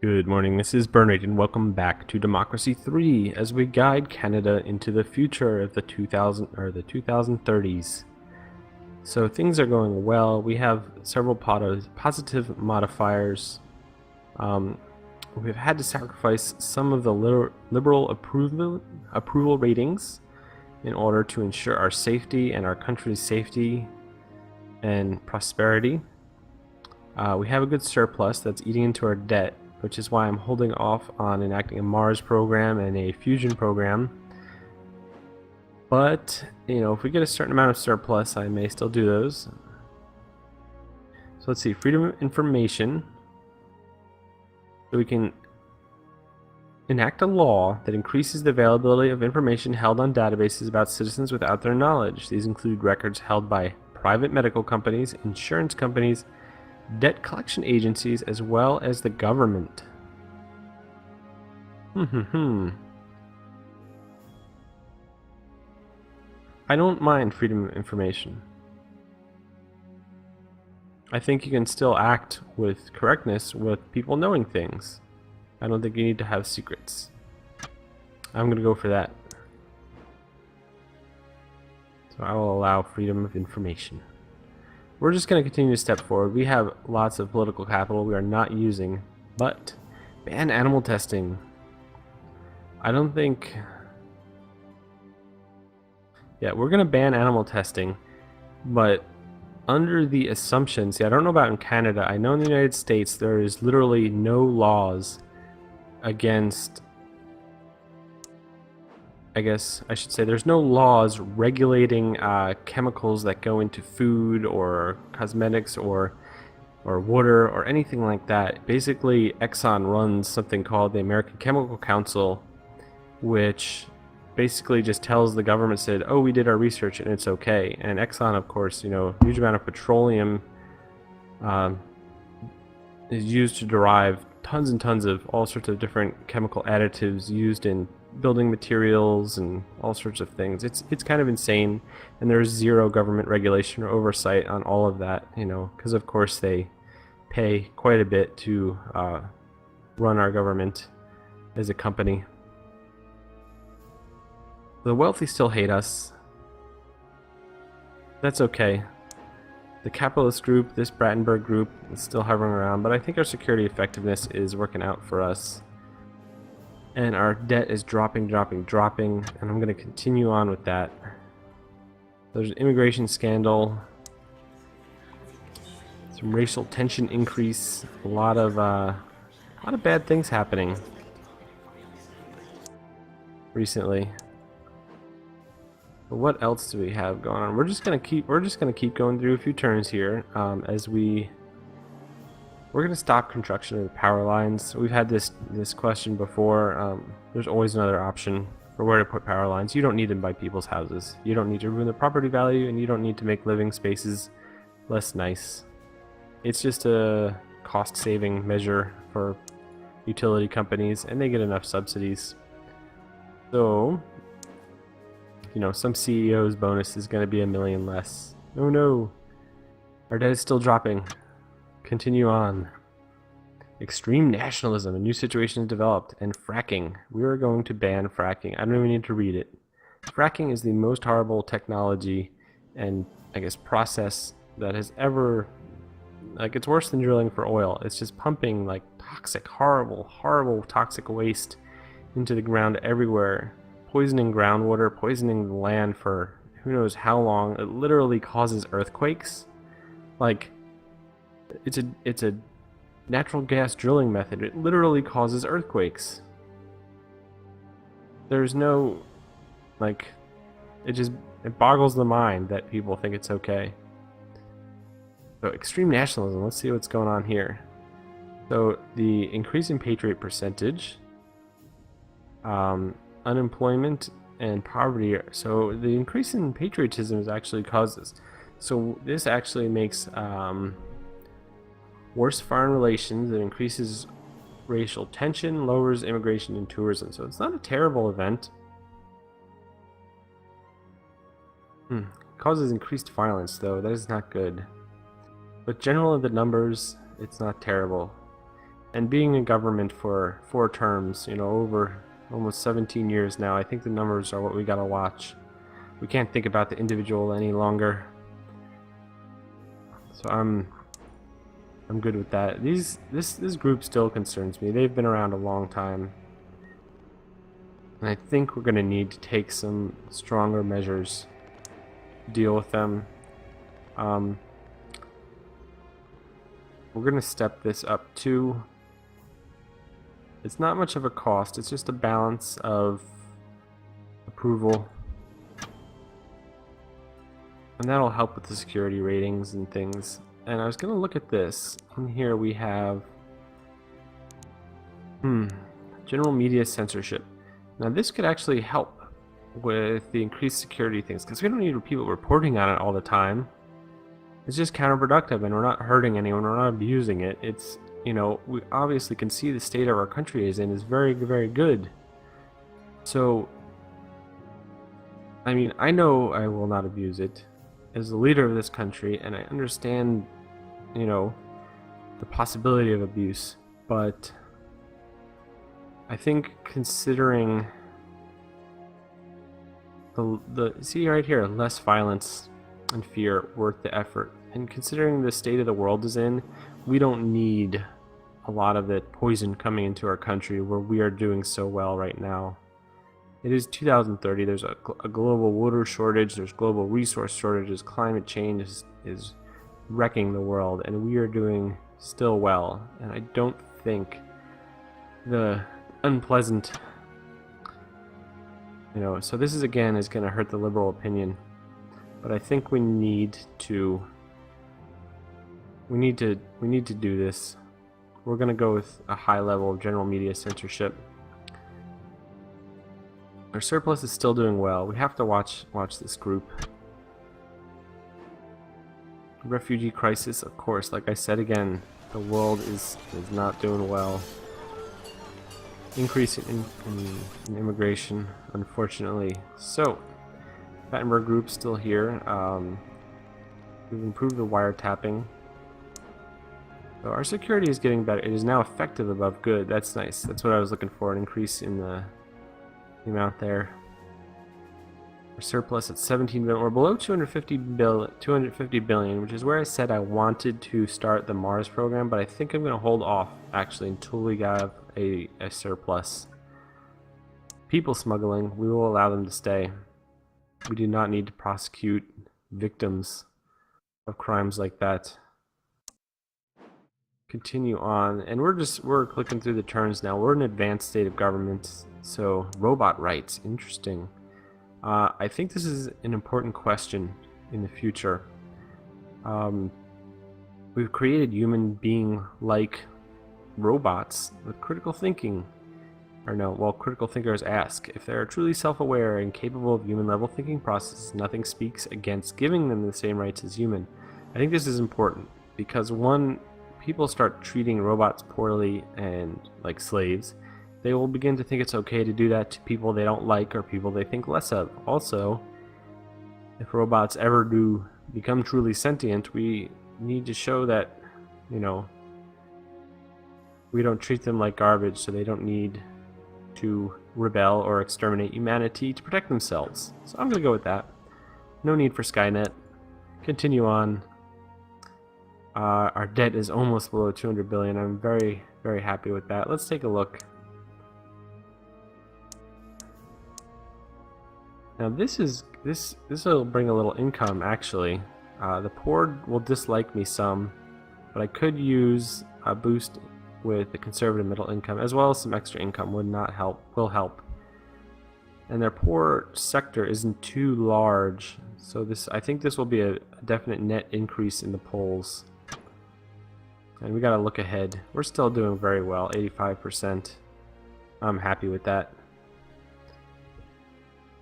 Good morning, this is Burnrate and welcome back to Democracy 3 as we guide Canada into the future of the 2030s. So things are going well. We have several positive modifiers. We've had to sacrifice some of the liberal approval ratings in order to ensure our safety and our country's safety and prosperity. We have a good surplus that's eating into our debt, which is why I'm holding off on enacting a Mars program and a fusion program. But, if we get a certain amount of surplus, I may still do those. So let's see, freedom of information. So we can enact a law that increases the availability of information held on databases about citizens without their knowledge. These include records held by private medical companies, insurance companies, debt collection agencies, as well as the government. I don't mind freedom of information. I think you can still act with correctness with people knowing things. I don't think you need to have secrets. I'm going to go for that. So I will allow freedom of information. We're just going to continue to step forward. We have lots of political capital we are not using, but ban animal testing. I don't think... Yeah, we're going to ban animal testing, but under the assumption... See, I don't know about in Canada. I know in the United States there is literally no laws against... I guess I should say there's no laws regulating chemicals that go into food or cosmetics or water or anything like that. Basically, Exxon runs something called the American Chemical Council, which basically just tells the government, said, oh, we did our research and it's okay. And Exxon, of course, huge amount of petroleum is used to derive tons and tons of all sorts of different chemical additives used in building materials and all sorts of things. It's kind of insane, and there's zero government regulation or oversight on all of that, because of course they pay quite a bit to run our government as a company. The wealthy still hate us. That's okay. The capitalist group, this Brandenburg group, is still hovering around, but I think our security effectiveness is working out for us. And our debt is dropping, and I'm going to continue on with that. There's an immigration scandal, some racial tension increase, a lot of bad things happening recently. But what else do we have going on? We're just gonna keep going through a few turns here as we're going to stop construction of the power lines. We've had this question before. There's always another option for where to put power lines. You don't need them by people's houses. You don't need to ruin the property value, and you don't need to make living spaces less nice. It's just a cost-saving measure for utility companies, and they get enough subsidies. So, some CEO's bonus is going to be $1 million less. Oh no! Our debt is still dropping. Continue on. Extreme nationalism. A new situation is developed. And fracking. We are going to ban fracking. I don't even need to read it. Fracking is the most horrible technology and, I guess, process that has ever... it's worse than drilling for oil. It's just pumping, toxic, horrible toxic waste into the ground everywhere. Poisoning groundwater, poisoning the land for who knows how long. It literally causes earthquakes. It's a natural gas drilling method. It literally causes earthquakes. There's no, it boggles the mind that people think it's okay. So extreme nationalism, let's see what's going on here. So the increase in patriot percentage, unemployment and poverty. So the increase in patriotism is actually causes. So this actually makes worse foreign relations. It increases racial tension, lowers immigration and tourism. So it's not a terrible event. Causes increased violence, though. That is not good. But generally, the numbers, it's not terrible. And being in government for 4 terms, you know, over almost 17 years now, I think the numbers are what we gotta watch. We can't think about the individual any longer. So I'm good with that. This group still concerns me. They've been around a long time. And I think we're gonna need to take some stronger measures to deal with them. We're gonna step this up too. It's not much of a cost, it's just a balance of approval. And that'll help with the security ratings and things. And I was gonna look at this. In here we have general media censorship. Now this could actually help with the increased security things, because we don't need people reporting on it all the time. It's just counterproductive, and we're not hurting anyone, we're not abusing it. It's, you know, we obviously can see the state of our country is in is very, very good. So, I mean, I know I will not abuse it as the leader of this country, and I understand, you know, the possibility of abuse, but I think considering the see right here, less violence and fear worth the effort, and considering the state of the world is in, we don't need a lot of the poison coming into our country where we are doing so well right now. It is 2030, there's a global water shortage, there's global resource shortages, climate change is wrecking the world, and we are doing still well. And I don't think the unpleasant, you know, so this is again is going to hurt the liberal opinion, but I think we need to do this. We're going to go with a high level of general media censorship. Our surplus is still doing well. We have to watch this group. Refugee crisis, of course, like I said again, the world is not doing well. Increase in immigration, unfortunately. So, Battenberg Group's still here. We've improved the wiretapping. So our security is getting better. It is now effective above good. That's nice. That's what I was looking for, an increase in the amount there. Our surplus at 17 billion. We're below 250 billion, which is where I said I wanted to start the Mars program, but I think I'm going to hold off actually until we have a surplus. People smuggling, we will allow them to stay. We do not need to prosecute victims of crimes like that. Continue on, and we're clicking through the turns now. We're in an advanced state of government. So robot rights, interesting. I think this is an important question in the future. We've created human being-like robots with critical thinking. Or no, well, critical thinkers ask if they are truly self-aware and capable of human-level thinking processes. Nothing speaks against giving them the same rights as human. I think this is important because one, people start treating robots poorly and like slaves, they will begin to think it's okay to do that to people they don't like or people they think less of. Also, if robots ever do become truly sentient, we need to show that, you know, we don't treat them like garbage, so they don't need to rebel or exterminate humanity to protect themselves. So I'm going to go with that. No need for Skynet. Continue on. Our debt is almost below 200 billion. I'm very, very happy with that. Let's take a look. Now this will bring a little income actually. The poor will dislike me some, but I could use a boost with the conservative middle income as well as some extra income will help. And their poor sector isn't too large, so I think this will be a definite net increase in the polls. And we gotta look ahead. We're still doing very well, 85%. I'm happy with that.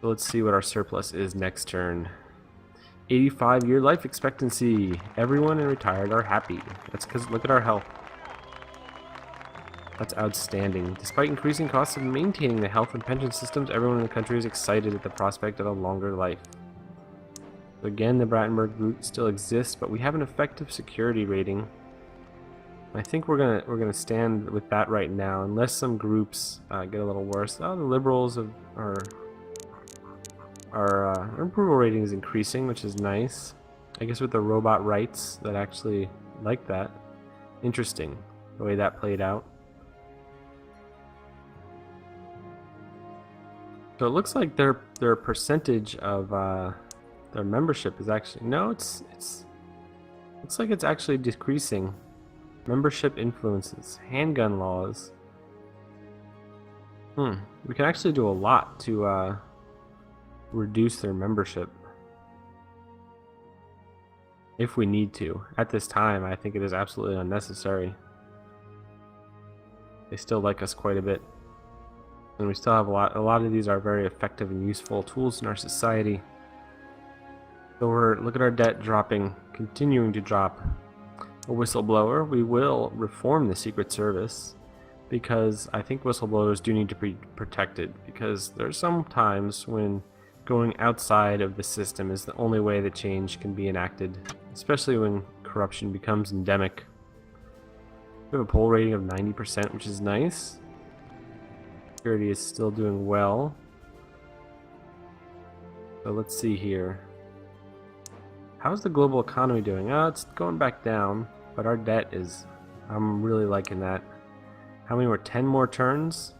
So let's see what our surplus is next turn. 85-year life expectancy. Everyone in retired are happy. That's because look at our health. That's outstanding. Despite increasing costs of maintaining the health and pension systems, everyone in the country is excited at the prospect of a longer life. So again, the Battenberg Group still exists, but we have an effective security rating. I think we're gonna stand with that right now, unless some groups get a little worse. Oh, the liberals are our approval rating is increasing, which is nice. I guess with the robot rights that actually like that. Interesting the way that played out. So it looks like their percentage of their membership is actually it's looks like it's actually decreasing. Membership influences, handgun laws. We can actually do a lot to reduce their membership if we need to. At this time, I think it is absolutely unnecessary. They still like us quite a bit, and we still have a lot of these are very effective and useful tools in our society. So look at our debt dropping, continuing to drop. A whistleblower, we will reform the Secret Service, because I think whistleblowers do need to be protected, because there's some times when going outside of the system is the only way that change can be enacted, especially when corruption becomes endemic. We have a poll rating of 90%, which is nice. Security is still doing well. So let's see here. How's the global economy doing? Oh, it's going back down, but our debt is... I'm really liking that. How many more? 10 more turns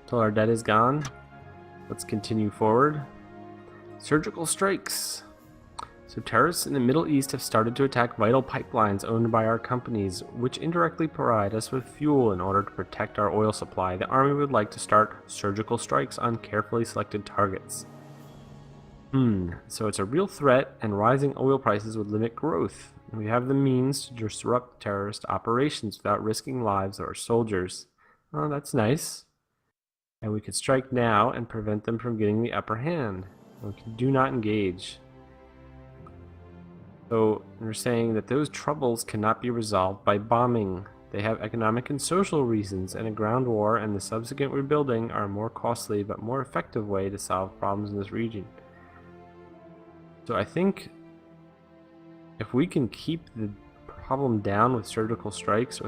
until our debt is gone. Let's continue forward. Surgical strikes. So terrorists in the Middle East have started to attack vital pipelines owned by our companies, which indirectly provide us with fuel in order to protect our oil supply. The army would like to start surgical strikes on carefully selected targets. So it's a real threat, and rising oil prices would limit growth. We have the means to disrupt terrorist operations without risking lives of our soldiers. Oh, that's nice. And we could strike now and prevent them from getting the upper hand. We do not engage. So they're saying that those troubles cannot be resolved by bombing. They have economic and social reasons, and a ground war and the subsequent rebuilding are a more costly but more effective way to solve problems in this region. So I think if we can keep the problem down with surgical strikes,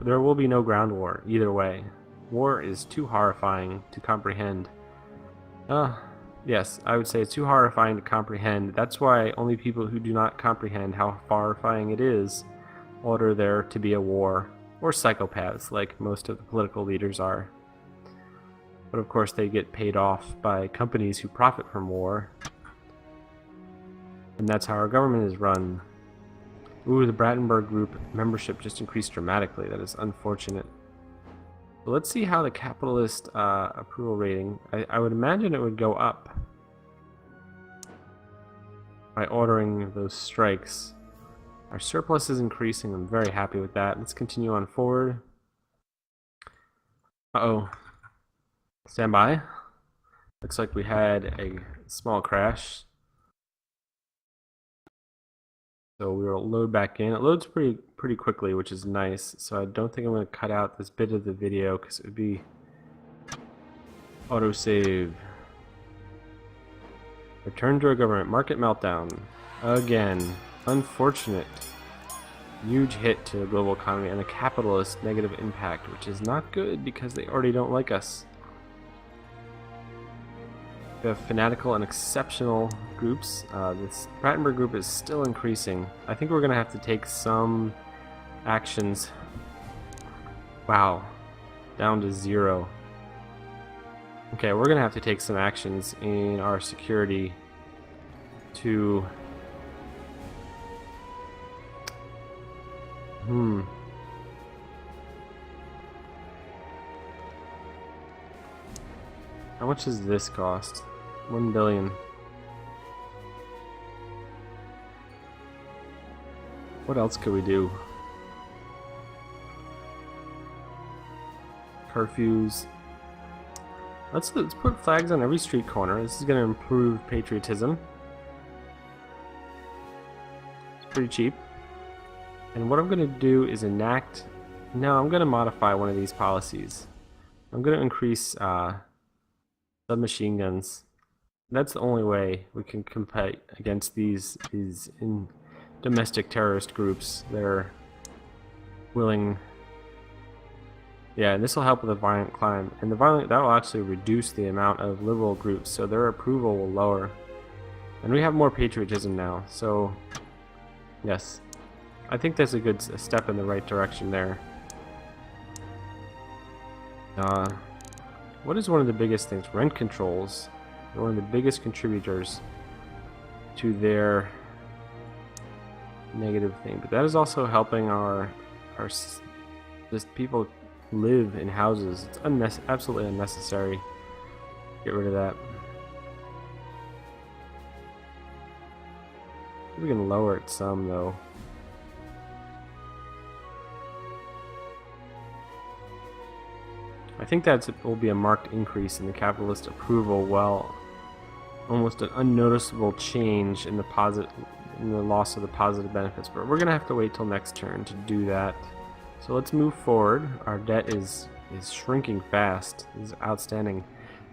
there will be no ground war either way. War is too horrifying to comprehend. Yes, I would say it's too horrifying to comprehend. That's why only people who do not comprehend how horrifying it is order there to be a war, or psychopaths like most of the political leaders are. But of course they get paid off by companies who profit from war. And that's how our government is run. Ooh, the Brandenburg Group membership just increased dramatically. That is unfortunate. So let's see how the capitalist approval rating... I would imagine it would go up by ordering those strikes. Our surplus is increasing. I'm very happy with that. Let's continue on forward. Uh-oh. Stand by. Looks like we had a small crash. So we will load back in. It loads pretty quickly, which is nice. So I don't think I'm going to cut out this bit of the video because it would be autosave. Return to our government. Market meltdown. Again. Unfortunate. Huge hit to the global economy and a capitalist negative impact, which is not good because they already don't like us. We have fanatical and exceptional groups. This Brandenburg group is still increasing. I think we're going to have to take some actions. Wow. Down to 0. Okay, we're going to have to take some actions in our security to... How much does this cost? 1 billion. What else could we do? Curfews. Let's put flags on every street corner. This is going to improve patriotism. It's pretty cheap. And what I'm going to do is enact... No, I'm going to modify one of these policies. I'm going to increase submachine guns. That's the only way we can compete against these domestic terrorist groups. They're willing. Yeah, and this will help with the violent climb, and that will actually reduce the amount of liberal groups, so their approval will lower. And we have more patriotism now, so yes, I think that's a good step in the right direction there. What is one of the biggest things? Rent controls are one of the biggest contributors to their negative thing, but that is also helping our just people live in houses. It's absolutely unnecessary. Get rid of that. We can lower it some though. I think that will be a marked increase in the capitalist approval, while almost an unnoticeable change in the loss of the positive benefits. But we're gonna have to wait till next turn to do that. So let's move forward. Our debt is shrinking fast. This is outstanding.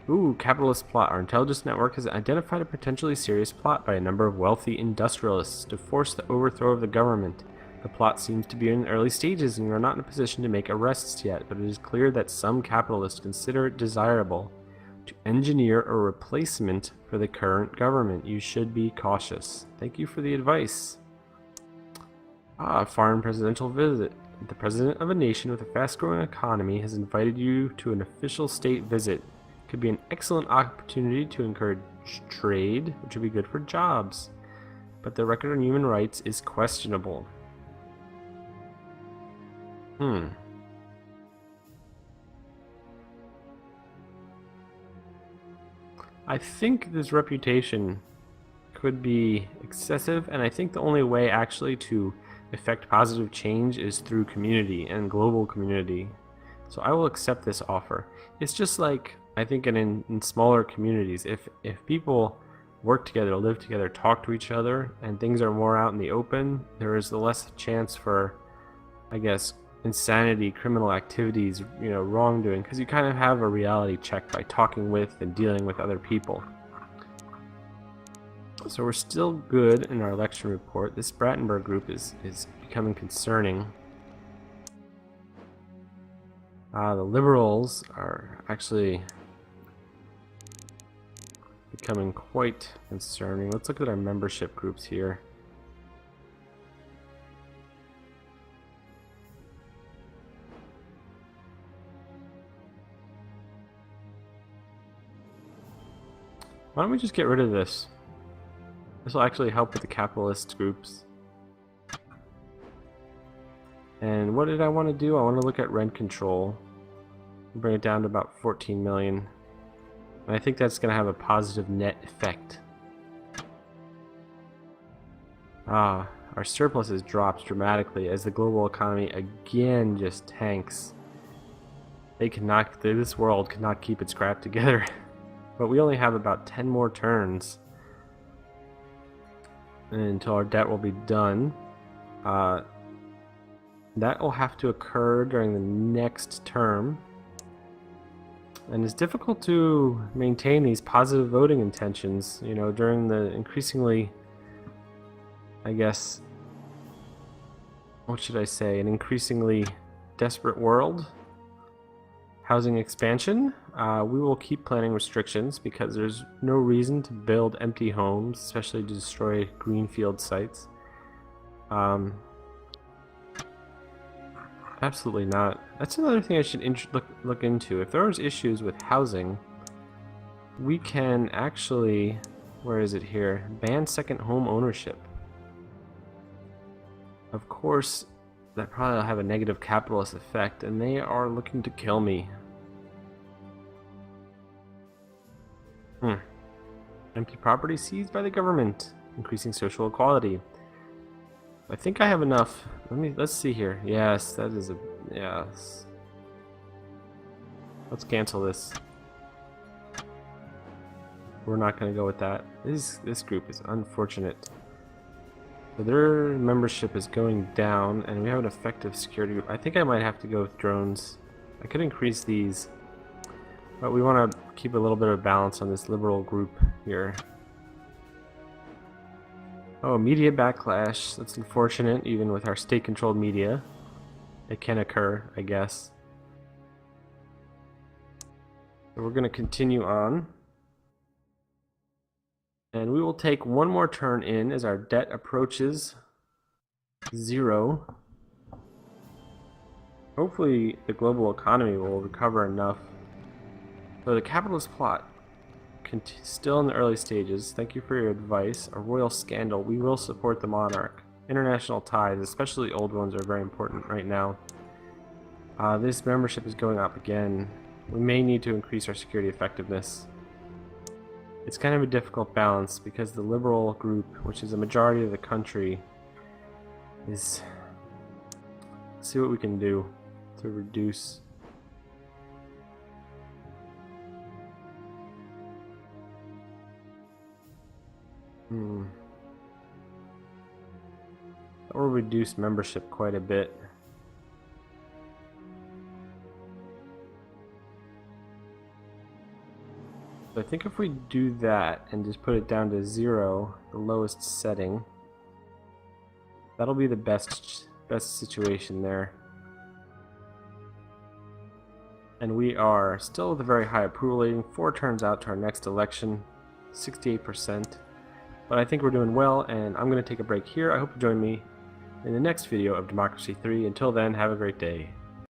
Ooh, capitalist plot. Our intelligence network has identified a potentially serious plot by a number of wealthy industrialists to force the overthrow of the government. The plot seems to be in early stages, and we are not in a position to make arrests yet, but it is clear that some capitalists consider it desirable to engineer a replacement for the current government. You should be cautious. Thank you for the advice. Foreign presidential visit. The president of a nation with a fast-growing economy has invited you to an official state visit. It could be an excellent opportunity to encourage trade, which would be good for jobs. But the record on human rights is questionable. I think this reputation could be excessive, and I think the only way actually to effect positive change is through community and global community. So I will accept this offer. It's just like, I think in smaller communities, if people work together, live together, talk to each other, and things are more out in the open, there is the less chance for, I guess, insanity, criminal activities, wrongdoing, because you kind of have a reality check by talking with and dealing with other people. So we're still good in our election report. This Brattenberg group is becoming concerning. The liberals are actually becoming quite concerning. Let's look at our membership groups here. Why don't we just get rid of this? This will actually help with the capitalist groups. And what did I want to do? I want to look at rent control. Bring it down to about 14 million. And I think that's going to have a positive net effect. Our surplus has dropped dramatically as the global economy again just tanks. This world cannot keep its crap together. But we only have about 10 more turns until our debt will be done. That will have to occur during the next term. And it's difficult to maintain these positive voting intentions, during the increasingly, I guess, what should I say, an increasingly desperate world. Housing expansion. We will keep planning restrictions because there's no reason to build empty homes, especially to destroy greenfield sites. Absolutely not. That's another thing I should look into. If there's issues with housing, we can actually, where is it here? Ban second home ownership. Of course, that probably will have a negative capitalist effect, and they are looking to kill me. Empty property seized by the government, increasing social equality. I think I have enough. Let's see here. Yes, that is a yes. Let's cancel this. We're not going to go with that. This group is unfortunate. So their membership is going down, and we have an effective security group. I think I might have to go with drones. I could increase these, but we want to keep a little bit of balance on this liberal group here. Oh, media backlash. That's unfortunate, even with our state-controlled media. it can occur, I guess. So we're going to continue on. And we will take one more turn in as our debt approaches 0. Hopefully the global economy will recover enough. So the capitalist plot, still in the early stages. Thank you for your advice. A royal scandal. We will support the monarch. International ties, especially old ones, are very important right now. This membership is going up again. We may need to increase our security effectiveness. It's kind of a difficult balance because the liberal group, which is a majority of the country, is... Let's see what we can do to reduce. That will reduce membership quite a bit. So I think if we do that and just put it down to 0, the lowest setting, that'll be the best situation there. And we are still with a very high approval rating, 4 turns out to our next election, 68%. But I think we're doing well, and I'm going to take a break here. I hope you join me in the next video of Democracy 3. Until then, have a great day.